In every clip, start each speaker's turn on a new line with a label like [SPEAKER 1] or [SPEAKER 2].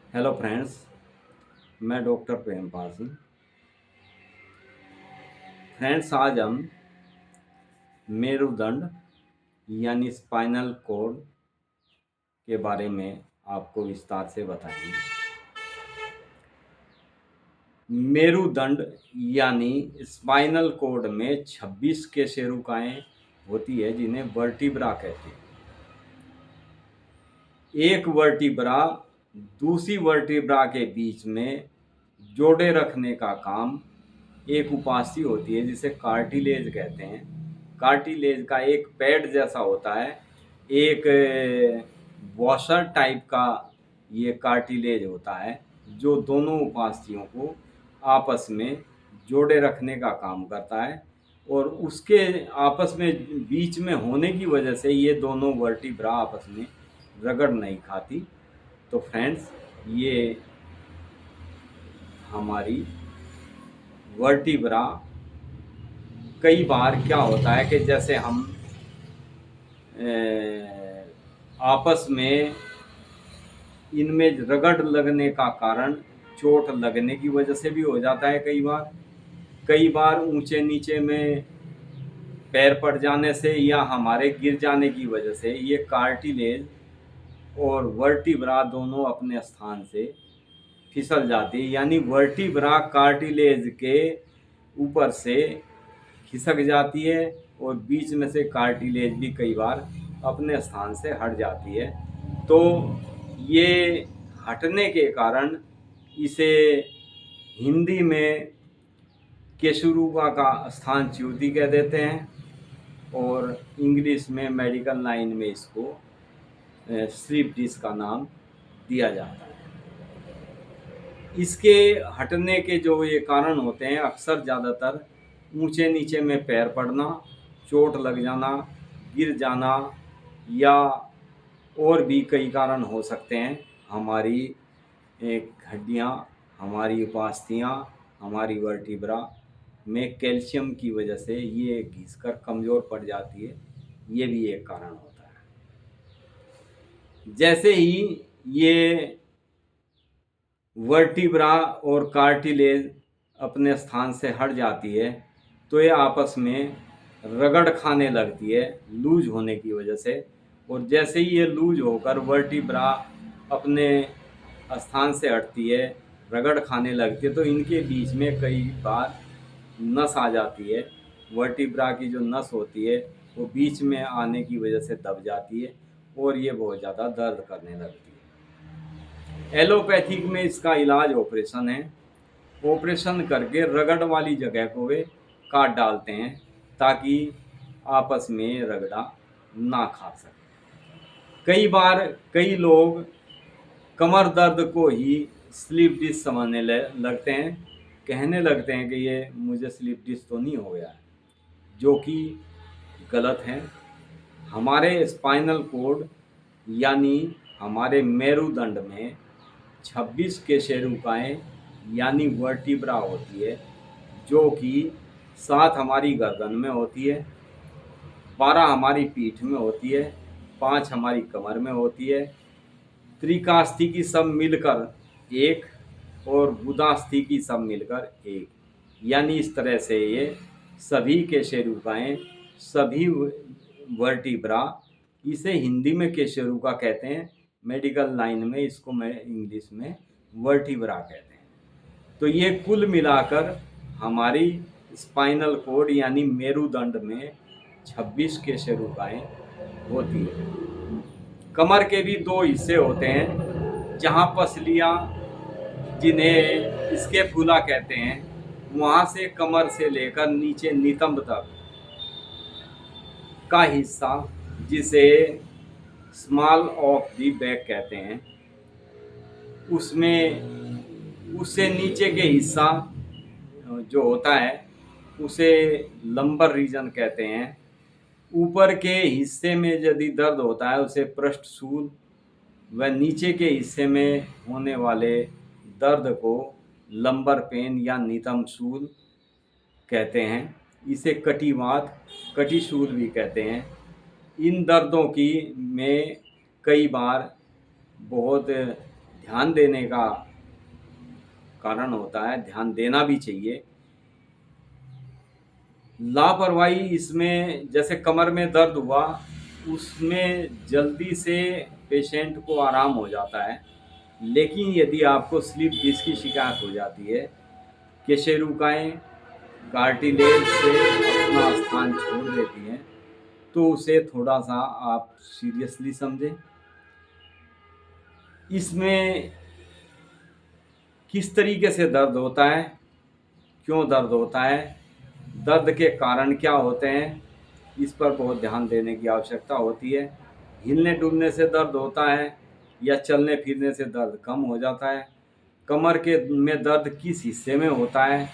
[SPEAKER 1] Hello friends. मैं doctor Prempal Singh. Friends, आज हम मेरुदंड यानी स्पाइनल कॉर्ड के बारे में आपको विस्तार से बताएंगे। मेरुदंड यानी स्पाइनल कॉर्ड में 26 केशेरुकाएं होती है जिन्हें वर्टिब्रा कहते हैं। एक वर्टिब्रा दूसरी वर्टिब्रा के बीच में जोड़े रखने का काम एक उपास्थि होती है जिसे कार्टिलेज कहते हैं। कार्टिलेज का एक पैड जैसा होता है, एक वॉशर टाइप का ये कार्टिलेज होता है जो दोनों उपास्थियों को आपस में जोड़े रखने का काम करता है, और उसके आपस में बीच में होने की वजह से ये दोनों वर्टिब्रा आपस में रगड़ नहीं खाती। तो फ्रेंड्स, ये हमारी वर्टिब्रा कई बार क्या होता है कि जैसे हम आपस में इनमें रगड़ लगने का कारण चोट लगने की वजह से भी हो जाता है। कई बार ऊंचे नीचे में पैर पड़ जाने से या हमारे गिर जाने की वजह से ये कार्टिलेज और वर्टिब्रा दोनों अपने स्थान से फिसल जाती है, यानी वर्टिब्रा कार्टिलेज के ऊपर से खिसक जाती है और बीच में से कार्टिलेज भी कई बार अपने स्थान से हट जाती है। तो ये हटने के कारण इसे हिंदी में केशुरुका का स्थान च्युति कह देते हैं, और इंग्लिश में मेडिकल लाइन में इसको स्लिप डिस्क का नाम दिया जाता है। इसके हटने के जो ये कारण होते हैं, अक्सर ज़्यादातर ऊंचे नीचे में पैर पड़ना, चोट लग जाना, गिर जाना, या और भी कई कारण हो सकते हैं। हमारी हड्डियाँ, हमारी उपास्थियाँ, हमारी वर्टिब्रा में कैल्शियम की वजह से ये घिसकर कमज़ोर पड़ जाती है, ये भी एक कारण होता है। जैसे ही ये वर्टिब्रा और कार्टिलेज अपने स्थान से हट जाती है तो ये आपस में रगड़ खाने लगती है लूज होने की वजह से, और जैसे ही ये लूज होकर वर्टिब्रा अपने स्थान से हटती है, रगड़ खाने लगती है, तो इनके बीच में कई बार नस आ जाती है। वर्टिब्रा की जो नस होती है वो बीच में आने की वजह से दब जाती है और ये बहुत ज़्यादा दर्द करने लगती है। एलोपैथिक में इसका इलाज ऑपरेशन है। ऑपरेशन करके रगड़ वाली जगह को वे काट डालते हैं ताकि आपस में रगड़ा ना खा सके। कई बार कई लोग कमर दर्द को ही स्लीप डिस्क समझने लगते हैं, कहने लगते हैं कि ये मुझे स्लीप डिस्क तो नहीं हो गया है, जो कि गलत है। हमारे स्पाइनल कॉर्ड यानी हमारे मेरुदंड में 26 केशेरुकाएँ यानी वर्टिब्रा होती है, जो कि 7 हमारी गर्दन में होती है, 12 हमारी पीठ में होती है, 5 हमारी कमर में होती है, त्रिकास्थि की सब मिलकर एक, और गुदास्थि की सब मिलकर एक, यानी इस तरह से ये सभी केशेरुकाएँ, सभी वर्टिब्रा, इसे हिंदी में केशेरुका कहते हैं, मेडिकल लाइन में इसको मैं इंग्लिश में वर्टिब्रा कहते हैं। तो ये कुल मिलाकर हमारी स्पाइनल कॉर्ड यानी मेरुदंड में 26 केशेरुकाएँ होती है। कमर के भी 2 हिस्से होते हैं, जहाँ पसलियाँ, जिन्हें इसके फूला कहते हैं, वहाँ से कमर से लेकर नीचे नितंब तक का हिस्सा, जिसे स्मॉल ऑफ द बैक कहते हैं, उसमें उससे नीचे के हिस्सा जो होता है उसे लंबर रीजन कहते हैं। ऊपर के हिस्से में यदि दर्द होता है उसे पृष्ठशूल, व नीचे के हिस्से में होने वाले दर्द को लंबर पेन या नितंबशूल कहते हैं। इसे कटिवात, कटिशूल भी कहते हैं। इन दर्दों की में कई बार बहुत ध्यान देने का कारण होता है, ध्यान देना भी चाहिए। लापरवाही इसमें, जैसे कमर में दर्द हुआ, उसमें जल्दी से पेशेंट को आराम हो जाता है। लेकिन यदि आपको स्लिप डिस्क की शिकायत हो जाती है, कशेरुकाएँ कार्टिलेज से अपना स्थान छोड़ देती हैं, तो उसे थोड़ा-सा आप सीरियसली समझें। इसमें किस तरीके से दर्द होता है, क्यों दर्द होता है, दर्द के कारण क्या होते हैं, इस पर बहुत ध्यान देने की आवश्यकता होती है। हिलने-डुलने से दर्द होता है या चलने-फिरने से दर्द कम हो जाता है। कमर के में दर्द किस हिस्से में होता है,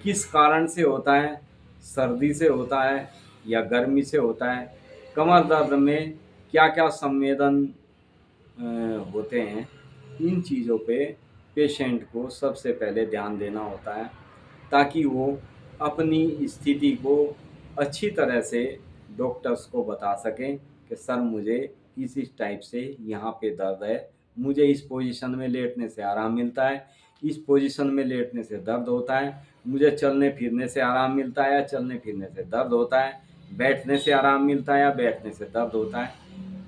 [SPEAKER 1] किस कारण से होता है, सर्दी से होता है या गर्मी से होता है, कमर दर्द में क्या-क्या संवेदन होते हैं, इन चीज़ों पे पेशेंट को सबसे पहले ध्यान देना होता है, ताकि वो अपनी स्थिति को अच्छी तरह से डॉक्टर्स को बता सकें कि सर मुझे इस टाइप से यहाँ पे दर्द है, मुझे इस पोजीशन में लेटने से आराम मिलता है, इस पोजीशन में लेटने से दर्द होता है, मुझे चलने फिरने से आराम मिलता है या चलने फिरने से दर्द होता है, बैठने से आराम मिलता है या बैठने से दर्द होता है।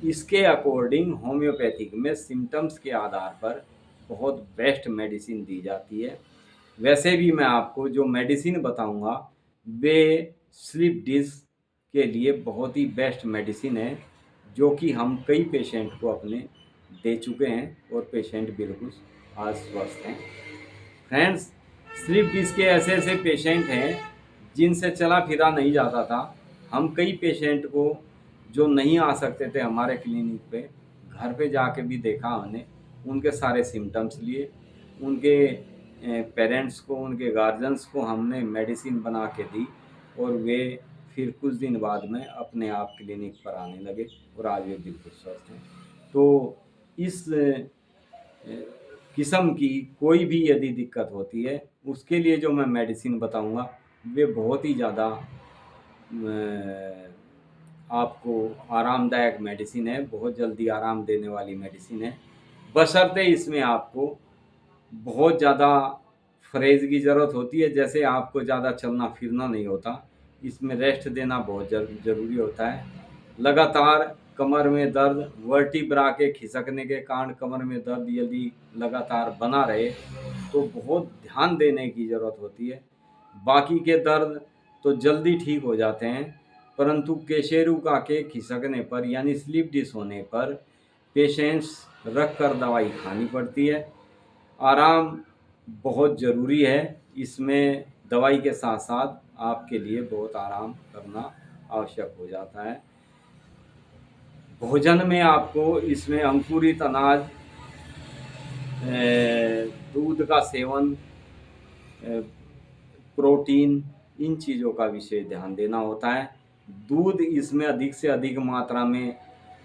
[SPEAKER 1] इसके अकॉर्डिंग होम्योपैथिक में सिम्टम्स के आधार पर बहुत बेस्ट मेडिसिन दी जाती है। वैसे भी मैं आपको जो मेडिसिन बताऊंगा वे स्लिप डिस्क के लिए बहुत ही बेस्ट मेडिसिन है, जो कि हम कई पेशेंट को अपने दे चुके हैं और पेशेंट बिल्कुल आज स्वस्थ हैं। फ्रेंड्स, स्लिप डिस्क के ऐसे ऐसे पेशेंट हैं जिनसे चला फिरा नहीं जाता था। हम कई पेशेंट को जो नहीं आ सकते थे हमारे क्लिनिक पे, घर पे जाके भी देखा हमने, उनके सारे सिम्टम्स लिए, उनके पेरेंट्स को, उनके गार्जियंस को हमने मेडिसिन बना के दी और वे फिर कुछ दिन बाद में अपने आप क्लिनिक पर आने लगे और आज वे बिल्कुल स्वस्थ हैं। तो इस किस्म की कोई भी यदि दिक्कत होती है, उसके लिए जो मैं मेडिसिन बताऊंगा वे बहुत ही ज़्यादा आपको आरामदायक मेडिसिन है, बहुत जल्दी आराम देने वाली मेडिसिन है, बशर्ते इसमें आपको बहुत ज़्यादा फ्रेज की ज़रूरत होती है। जैसे आपको ज़्यादा चलना फिरना नहीं होता, इसमें रेस्ट देना बहुत ज़रूरी होता है। लगातार कमर में दर्द, वर्टिब्रा के खिसकने के कारण कमर में दर्द यदि लगातार बना रहे तो बहुत ध्यान देने की ज़रूरत होती है। बाकी के दर्द तो जल्दी ठीक हो जाते हैं, परंतु कशेरुका के खिसकने पर यानी स्लिप डिस्क होने पर पेशेंट्स रख कर दवाई खानी पड़ती है। आराम बहुत ज़रूरी है, इसमें दवाई के साथ साथ आपके लिए बहुत आराम करना आवश्यक हो जाता है। भोजन में आपको इसमें अंकुरित अनाज, दूध का सेवन, प्रोटीन, इन चीज़ों का विशेष ध्यान देना होता है। दूध इसमें अधिक से अधिक मात्रा में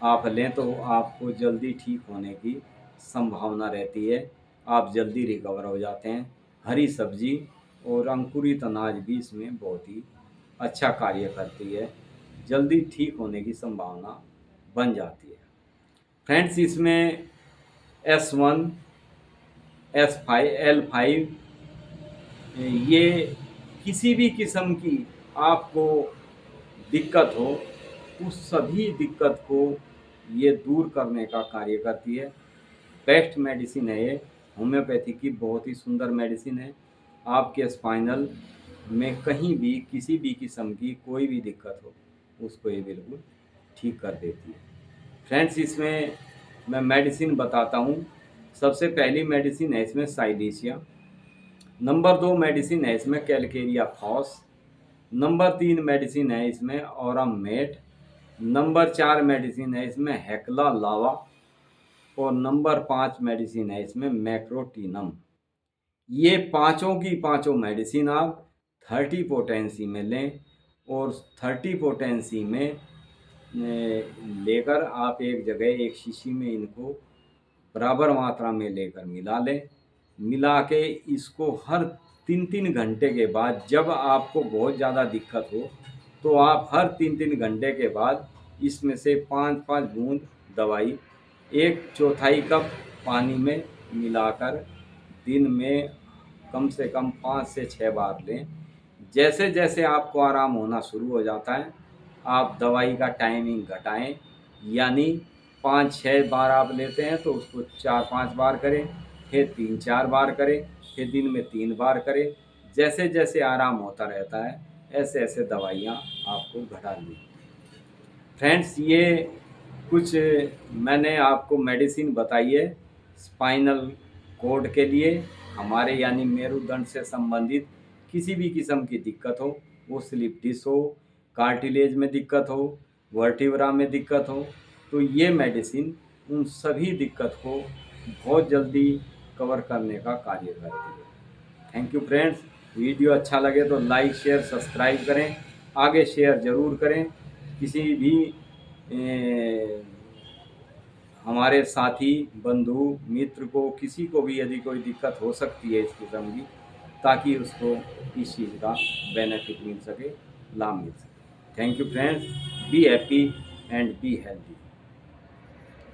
[SPEAKER 1] आप लें तो आपको जल्दी ठीक होने की संभावना रहती है, आप जल्दी रिकवर हो जाते हैं। हरी सब्जी और अंकुरित अनाज भी इसमें बहुत ही अच्छा कार्य करती है, जल्दी ठीक होने की संभावना बन जाती है। फ्रेंड्स, इसमें S1, S5, L5 ये किसी भी किस्म की आपको दिक्कत हो, उस सभी दिक्कत को ये दूर करने का कार्य करती है। बेस्ट मेडिसिन है ये, होम्योपैथी की बहुत ही सुंदर मेडिसिन है। आपके स्पाइनल में कहीं भी किसी भी किस्म की कोई भी दिक्कत हो, उसको ये बिल्कुल ठीक कर देती है। फ्रेंड्स, इसमें मैं मेडिसिन बताता हूँ। सबसे पहली मेडिसिन है इसमें साइलेशिया, नंबर 2 मेडिसिन है इसमें कैलकेरिया फॉस, नंबर 3 मेडिसिन है इसमें औरामेट, नंबर 4 मेडिसिन है इसमें हेक्ला लावा और नंबर 5 मेडिसिन है इसमें मैक्रोटीनम। ये पांचों की पांचों मेडिसिन आप 30 पोटेंसी में लें और 30 पोटेंसी में लेकर आप एक जगह एक शीशी में इनको बराबर मात्रा में लेकर मिला लें। मिला के इसको हर 3-3 घंटे के बाद, जब आपको बहुत ज़्यादा दिक्कत हो तो आप हर 3-3 घंटे के बाद इसमें से 5-5 बूंद दवाई 1/4 कप पानी में मिलाकर दिन में कम से कम 5 से 6 बार लें। जैसे जैसे आपको आराम होना शुरू हो जाता है, आप दवाई का टाइमिंग घटाएं, यानी 5-6 बार आप लेते हैं तो उसको 4-5 बार करें, फिर 3-4 बार करें, फिर दिन में 3 बार करें। जैसे जैसे आराम होता रहता है, ऐसे ऐसे दवाइयाँ आपको घटा ली। फ्रेंड्स, ये कुछ मैंने आपको मेडिसिन बताई है स्पाइनल कोड के लिए। हमारे यानी मेरुदंड से संबंधित किसी भी किस्म की दिक्कत हो, वो स्लिप डिस्क हो, कार्टिलेज में दिक्कत हो, वर्टिब्रा में दिक्कत हो, तो ये मेडिसिन उन सभी दिक्कत को बहुत जल्दी कवर करने का कार्य करती है। Thank you friends. वीडियो अच्छा लगे तो लाइक शेयर सब्सक्राइब करें, आगे शेयर ज़रूर करें। किसी भी हमारे साथी बंधु मित्र को, किसी को भी यदि कोई दिक्कत हो सकती है इस किस्म की, ताकि उसको इस चीज़ का बेनिफिट मिल सके, लाभ मिल सके। Thank you friends, be happy and be healthy.